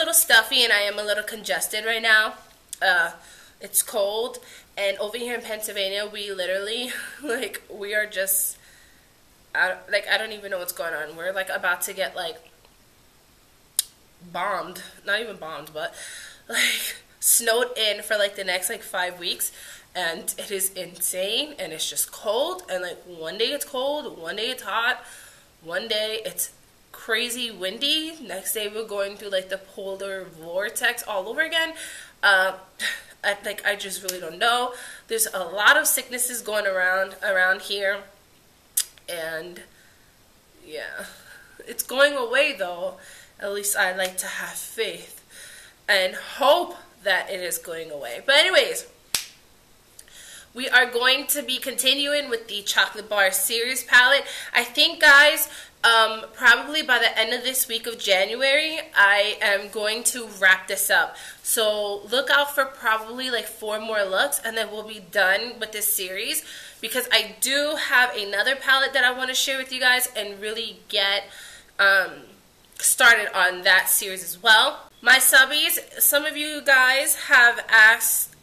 little stuffy and I am a little congested right now. It's cold, and over here in Pennsylvania, we literally, like, we are just, I don't even know what's going on. We're, like, about to get, like, bombed. Not even bombed, but, like, snowed in for, like, the next, like, 5 weeks. And it is insane, and it's just cold, and, like, one day it's cold, one day it's hot, one day it's crazy windy, next day we're going through, like, the polar vortex all over again. I just really don't know. There's a lot of sicknesses going around here, and, yeah, it's going away, though. At least I like to have faith and hope that it is going away. But anyways, we are going to be continuing with the Chocolate Bar Series palette. I think, guys, probably by the end of this week of January, I am going to wrap this up. So look out for probably like 4 more looks, and then we'll be done with this series, because I do have another palette that I want to share with you guys and really get started on that series as well. My subbies, some of you guys have asked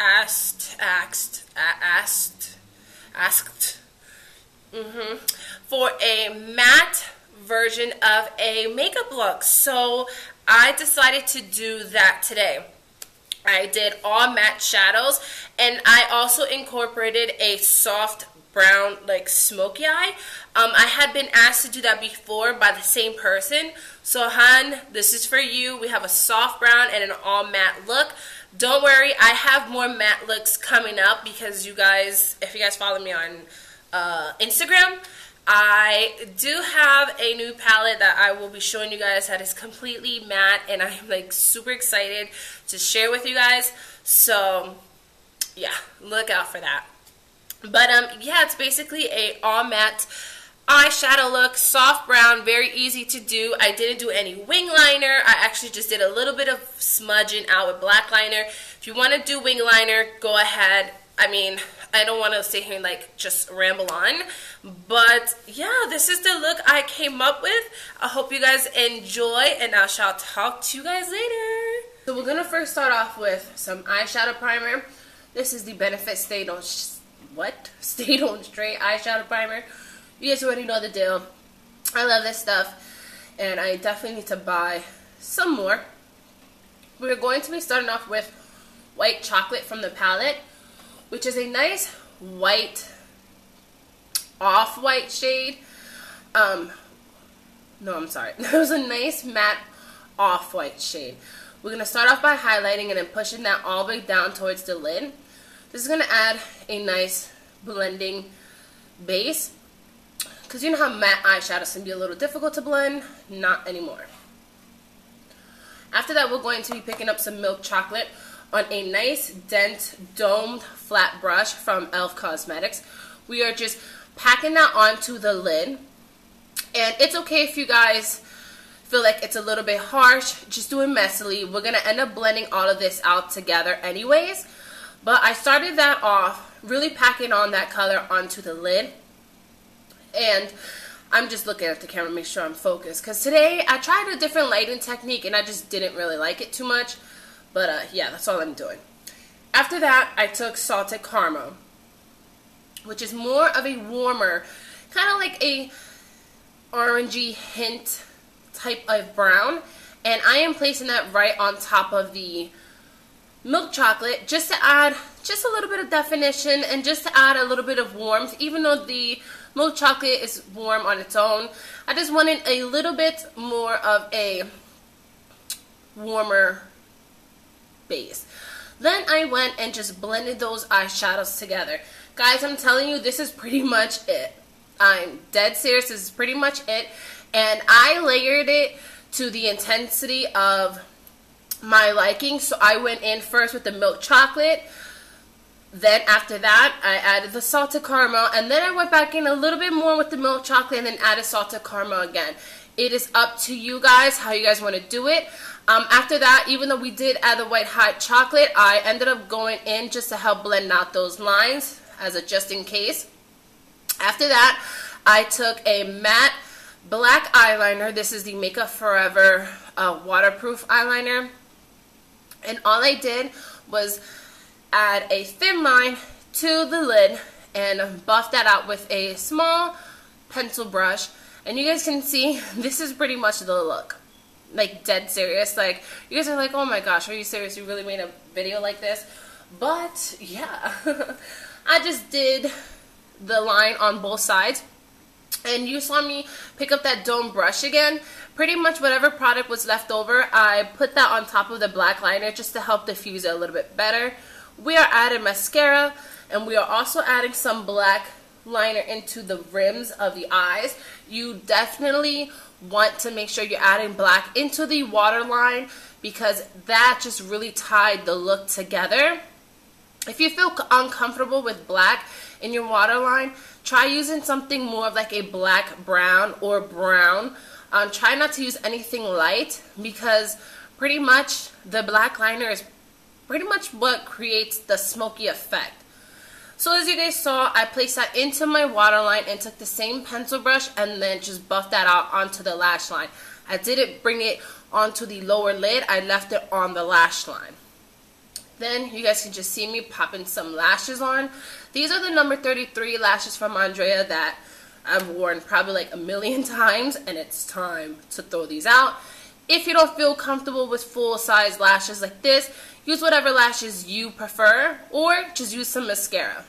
for a matte version of a makeup look, so I decided to do that today. I did all matte shadows, and I also incorporated a soft brown, like, smoky eye. I had been asked to do that before by the same person. So, hun, this is for you. We have a soft brown and an all matte look. Don't worry, I have more matte looks coming up, because you guys, if you guys follow me on Instagram, I do have a new palette that I will be showing you guys that is completely matte, and I'm, like, super excited to share with you guys. So, yeah, look out for that. But, yeah, it's basically a all matte eyeshadow look, soft brown, very easy to do. I didn't do any wing liner. I actually just did a little bit of smudging out with black liner. If you want to do wing liner, go ahead. I mean, I don't want to sit here and, like, just ramble on. But, yeah, this is the look I came up with. I hope you guys enjoy, and I shall talk to you guys later. So we're going to first start off with some eyeshadow primer. This is the Benefit Stay On Straight eyeshadow primer. You guys already know the deal. I love this stuff, and I definitely need to buy some more. We're going to be starting off with White Chocolate from the palette, which is a nice white, off-white shade. No, I'm sorry. It was a nice matte off-white shade. We're going to start off by highlighting and then pushing that all the way down towards the lid. This is going to add a nice blending base, because you know how matte eyeshadows can be a little difficult to blend? Not anymore. After that, we're going to be picking up some milk chocolate on a nice dent domed flat brush from e.l.f. Cosmetics. We are just packing that onto the lid, and it's okay if you guys feel like it's a little bit harsh. Just do it messily. We're going to end up blending all of this out together anyways, but I started that off really packing on that color onto the lid. And I'm just looking at the camera to make sure I'm focused, because today I tried a different lighting technique and I just didn't really like it too much. But yeah, that's all I'm doing. After that, I took Salted Caramel, which is more of a warmer, kind of like a orangey hint type of brown, and I am placing that right on top of the milk chocolate, just to add just a little bit of definition and just to add a little bit of warmth. Even though the milk chocolate is warm on its own, I just wanted a little bit more of a warmer base. Then I went and just blended those eyeshadows together. Guys, I'm telling you, this is pretty much it. I'm dead serious, this is pretty much it. And I layered it to the intensity of my liking. So I went in first with the milk chocolate. Then after that, I added the salted caramel, and then I went back in a little bit more with the milk chocolate and then added salted caramel again. It is up to you guys how you guys want to do it. After that, even though we did add the white hot chocolate, I ended up going in just to help blend out those lines as a just in case. After that, I took a matte black eyeliner. This is the Makeup Forever waterproof eyeliner. And all I did was add a thin line to the lid and buff that out with a small pencil brush. And you guys can see, this is pretty much the look. Like, dead serious. Like, you guys are like, oh my gosh, are you serious? You really made a video like this? But, yeah. I just did the line on both sides. And you saw me pick up that dome brush again. Pretty much whatever product was left over, I put that on top of the black liner just to help diffuse it a little bit better. We are adding mascara, and we are also adding some black liner into the rims of the eyes. You definitely want to make sure you're adding black into the waterline because that just really tied the look together. If you feel uncomfortable with black in your waterline, try using something more of like a black brown or brown. Try not to use anything light because pretty much the black liner is pretty much what creates the smoky effect. So as you guys saw, I placed that into my waterline and took the same pencil brush and then just buffed that out onto the lash line. I didn't bring it onto the lower lid, I left it on the lash line. Then you guys can just see me popping some lashes on. These are the number 33 lashes from Andrea that I've worn probably like a million times, and it's time to throw these out. If you don't feel comfortable with full size lashes like this, use whatever lashes you prefer or just use some mascara.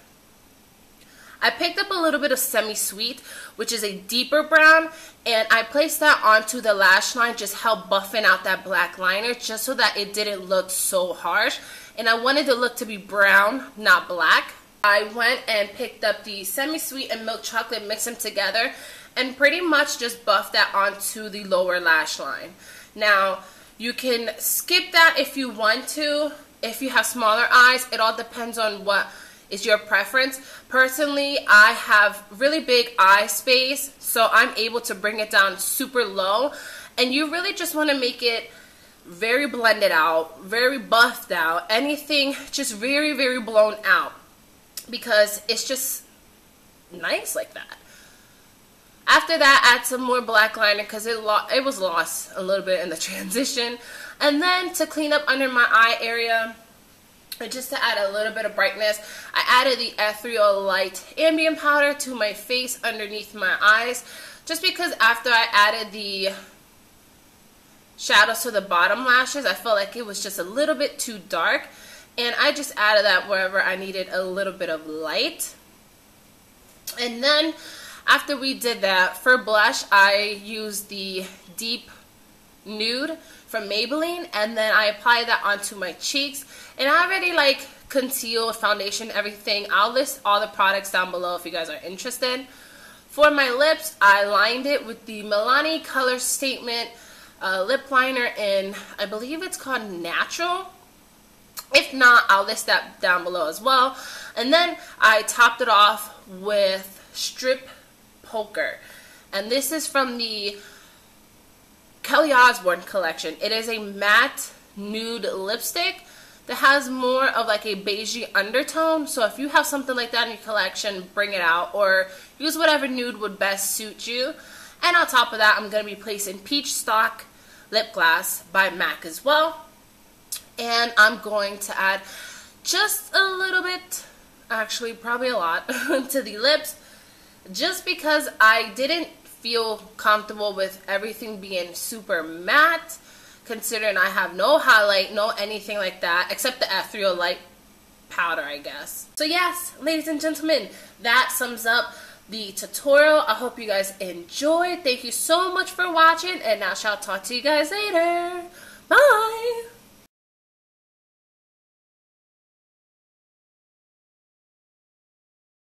I picked up a little bit of Semi-Sweet, which is a deeper brown, and I placed that onto the lash line, just help buffing out that black liner just so that it didn't look so harsh. And I wanted the look to be brown, not black. I went and picked up the Semi-Sweet and milk chocolate, mixed them together, and pretty much just buffed that onto the lower lash line. Now, you can skip that if you want to. If you have smaller eyes, it all depends on what is your preference. Personally, I have really big eye space, so I'm able to bring it down super low. And you really just want to make it very blended out, very buffed out, anything just very, very blown out, because it's just nice like that. After that, add some more black liner because it was lost a little bit in the transition. And then to clean up under my eye area, and just to add a little bit of brightness, I added the Ethreal Light Ambient Powder to my face underneath my eyes, just because after I added the shadows to the bottom lashes, I felt like it was just a little bit too dark, and I just added that wherever I needed a little bit of light. And then after we did that, for blush, I used the Deep Nude from Maybelline, and then I applied that onto my cheeks. And I already like concealed, foundation, everything. I'll list all the products down below if you guys are interested. For my lips, I lined it with the Milani Color Statement lip liner in, I believe it's called Natural. If not, I'll list that down below as well. And then I topped it off with Strip Poker. And this is from the Kelly Osbourne collection. It is a matte nude lipstick that has more of like a beigey undertone. So if you have something like that in your collection, bring it out, or use whatever nude would best suit you. And on top of that, I'm going to be placing Peach Stock Lip Gloss by MAC as well. And I'm going to add just a little bit, actually probably a lot, to the lips, just because I didn't feel comfortable with everything being super matte, considering I have no highlight, no anything like that, except the Ethereal Light powder, I guess. So yes, ladies and gentlemen, that sums up the tutorial. I hope you guys enjoyed. Thank you so much for watching, and I shall talk to you guys later. Bye!